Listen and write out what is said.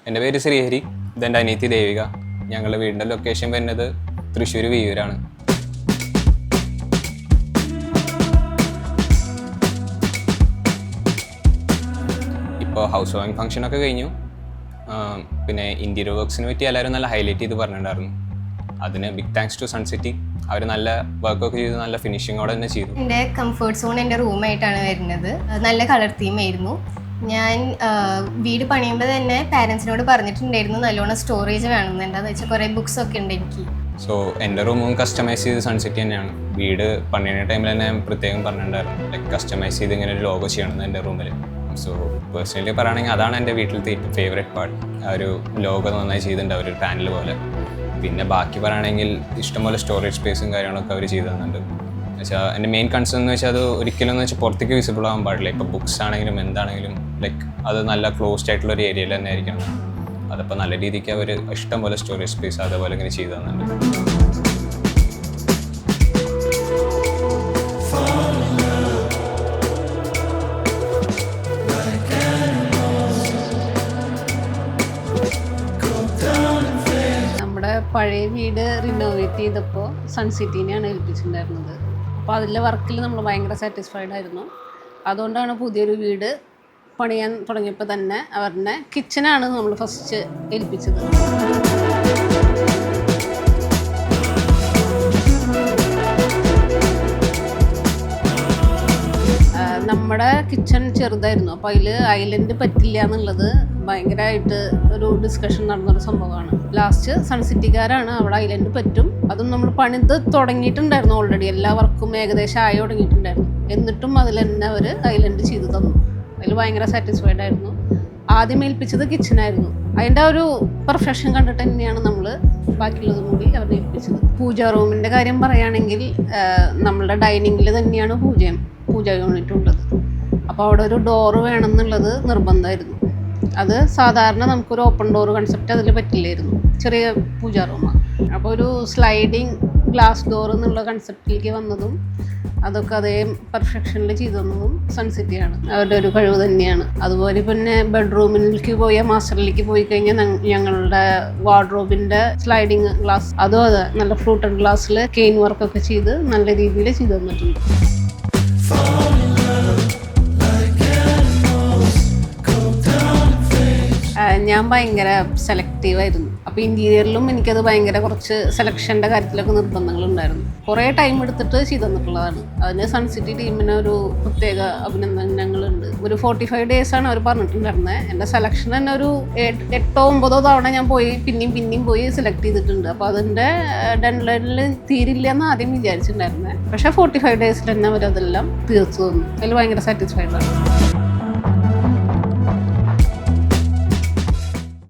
എൻ്റെ പേര് ശ്രീഹരി, ഇതെൻ്റെ അനിയത്തി ദേവിക. ഞങ്ങളുടെ വീടിൻ്റെ ലൊക്കേഷൻ വരുന്നത് തൃശ്ശൂർ വിയ്യൂരാണ്. ഇപ്പോൾ ഹൗസ് വാമിംഗ് ഫംഗ്ഷനൊക്കെ കഴിഞ്ഞു. പിന്നെ ഇൻറ്റീരിയർ വർക്ക്സിനെ പറ്റി എല്ലാവരും നല്ല ഹൈലൈറ്റ് ചെയ്ത് പറഞ്ഞിട്ടുണ്ടായിരുന്നു. അതിന് ബിഗ് താങ്ക്സ് ടു സൺസിറ്റി. അവർ നല്ല വർക്കൊക്കെ ചെയ്ത് നല്ല ഫിനിഷിങ്ങോടെ തന്നെ ചെയ്തു. എൻ്റെ കംഫർട്ട് സോൺ എൻ്റെ റൂമായിട്ടാണ് വരുന്നത്. നല്ല കളർ തീമായിരുന്നു. ഞാൻ വീട് പണിയുമ്പോൾ തന്നെ പാരൻസിനോട് പറഞ്ഞിട്ടുണ്ടായിരുന്നു നല്ലോണം സ്റ്റോറേജ് വേണമെന്ന്. എന്താണെന്ന് വെച്ചാൽ കുറേ ബുക്സ് ഒക്കെ ഉണ്ട് എനിക്ക്. സോ എൻ്റെ റൂമും കസ്റ്റമൈസ് ചെയ്ത് സൺസിറ്റി തന്നെയാണ്. വീട് പണിയുന്ന ടൈമിൽ തന്നെ ഞാൻ പ്രത്യേകം പറഞ്ഞിട്ടുണ്ടായിരുന്നു ലൈക്ക് കസ്റ്റമൈസ് ചെയ്ത് ഇങ്ങനെ ഒരു ലോഗോ ചെയ്യണമെന്ന് എൻ്റെ റൂമിൽ. സോ പേഴ്സണലി പറയുകയാണെങ്കിൽ അതാണ് എൻ്റെ വീട്ടിലത്തെ ഏറ്റവും ഫേവറേറ്റ് പാർട്ട്. ആ ഒരു ലോഗോ നന്നായി ചെയ്തിട്ടുണ്ട് അവർ പാനൽ പോലെ. പിന്നെ ബാക്കി പറയുകയാണെങ്കിൽ ഇഷ്ടംപോലെ സ്റ്റോറേജ് സ്പേസും കാര്യങ്ങളൊക്കെ അവർ ചെയ്തു തന്നിട്ടുണ്ട്. എന്നുവെച്ചാൽ എൻ്റെ മെയിൻ കൺസേൺ എന്ന് വെച്ചാൽ അത് ഒരിക്കലും എന്ന് വെച്ചാൽ പുറത്തേക്ക് വിസിബിൾ ആകാൻ പാടില്ല. ഇപ്പോൾ ബുക്സ് ആണെങ്കിലും എന്താണെങ്കിലും ലൈക്ക് അത് നല്ല ക്ലോസ്ഡ് ആയിട്ടുള്ള ഒരു ഏരിയയിൽ തന്നെ ആയിരിക്കണം. അതപ്പോൾ നല്ല രീതിക്ക് അവർ ഇഷ്ടംപോലെ സ്റ്റോറേജ് സ്പേസ് അതേപോലെ ഇങ്ങനെ ചെയ്തു തന്നിട്ടുണ്ട്. നമ്മുടെ പഴയ വീട് റിനോവേറ്റ് ചെയ്തപ്പോൾ സൺസിറ്റീനെയാണ് ഏൽപ്പിച്ചിട്ടുണ്ടായിരുന്നത്. അപ്പോൾ അതിലെ വർക്കിൽ നമ്മൾ ഭയങ്കര സാറ്റിസ്ഫൈഡ് ആയിരുന്നു. അതുകൊണ്ടാണ് പുതിയൊരു വീട് പണിയാൻ തുടങ്ങിയപ്പോൾ തന്നെ അവരുടെ കിച്ചനാണ് നമ്മൾ ഫസ്റ്റ് ഏൽപ്പിച്ചത്. നമ്മുടെ കിച്ചൺ ചെറുതായിരുന്നു. അപ്പോൾ അതിൽ ഐലൻഡ് പറ്റില്ല എന്നുള്ളത് ഭയങ്കരമായിട്ട് ഒരു ഡിസ്കഷൻ നടന്നൊരു സംഭവമാണ്. ലാസ്റ്റ് സൺസിറ്റിക്കാരാണ് അവിടെ ഐലൻഡ് പറ്റും, അതും നമ്മൾ പണിത് തുടങ്ങിയിട്ടുണ്ടായിരുന്നു. ഓൾറെഡി എല്ലാ വർക്കും ഏകദേശം ആയി തുടങ്ങിയിട്ടുണ്ടായിരുന്നു. എന്നിട്ടും അതിൽ തന്നെ അവർ ഐലൻഡ് ചെയ്ത് തന്നു. അതിൽ ഭയങ്കര സാറ്റിസ്ഫൈഡ് ആയിരുന്നു. ആദ്യം ഏൽപ്പിച്ചത് കിച്ചനായിരുന്നു. അതിൻ്റെ ഒരു പെർഫെക്ഷൻ കണ്ടിട്ട് തന്നെയാണ് നമ്മൾ ബാക്കിയുള്ളതും കൂടി അവരെ ഏൽപ്പിച്ചത്. പൂജാ റൂമിൻ്റെ കാര്യം പറയുകയാണെങ്കിൽ നമ്മളുടെ ഡൈനിങ്ങിൽ തന്നെയാണ് പൂജാ യൂണിറ്റ് ഉള്ളത്. അപ്പോൾ അവിടെ ഒരു ഡോറ് വേണം എന്നുള്ളത് നിർബന്ധമായിരുന്നു. അത് സാധാരണ നമുക്കൊരു ഓപ്പൺ ഡോർ കൺസെപ്റ്റ് അതിൽ പറ്റില്ലായിരുന്നു. ചെറിയ പൂജാ റൂമാണ്. അപ്പോൾ ഒരു സ്ലൈഡിങ് ഗ്ലാസ് ഡോർ എന്നുള്ള കൺസെപ്റ്റിലേക്ക് വന്നതും അതൊക്കെ അതേ പെർഫെക്ഷനിൽ ചെയ്തു തന്നതും സൺസിറ്റിയാണ്. അവരുടെ ഒരു കഴിവ് തന്നെയാണ്. അതുപോലെ പിന്നെ ബെഡ്റൂമിലേക്ക് മാസ്റ്ററിലേക്ക് പോയി കഴിഞ്ഞാൽ ഞങ്ങളുടെ വാർഡ്രോബിൻ്റെ സ്ലൈഡിങ് ഗ്ലാസ് അതും അതെ നല്ല ഫ്ലൂട്ടഡ് ഗ്ലാസ്സിൽ കെയിൻ വർക്കൊക്കെ ചെയ്ത് നല്ല രീതിയിൽ ചെയ്തു തന്നിട്ടുണ്ട്. ഞാൻ ഭയങ്കര സെലക്റ്റീവായിരുന്നു. അപ്പോൾ ഇൻറ്റീരിയറിലും എനിക്കത് ഭയങ്കര കുറച്ച് സെലക്ഷൻ്റെ കാര്യത്തിലൊക്കെ നിർബന്ധങ്ങളുണ്ടായിരുന്നു. കുറേ ടൈം എടുത്തിട്ട് ചെയ്തു തന്നിട്ടുള്ളതാണ്. അതിന് സൺസിറ്റി ടീമിന് ഒരു പ്രത്യേക അഭിനന്ദനങ്ങളുണ്ട്. ഒരു 45 ഡേയ്സാണ് അവർ പറഞ്ഞിട്ടുണ്ടായിരുന്നത്. എൻ്റെ സെലക്ഷൻ തന്നെ ഒരു 8-9 തവണ ഞാൻ പിന്നെയും പോയി സെലക്ട് ചെയ്തിട്ടുണ്ട്. അപ്പോൾ അതിൻ്റെ ഡെഡ്ലൈനിൽ തീരില്ല എന്ന് ആദ്യം വിചാരിച്ചിട്ടുണ്ടായിരുന്നത്. പക്ഷേ 45 ഡേയ്സിൽ തന്നെ അവരതെല്ലാം തീർത്തു തന്നു. അതിൽ ഭയങ്കര സാറ്റിസ്ഫൈഡ് ആണ്.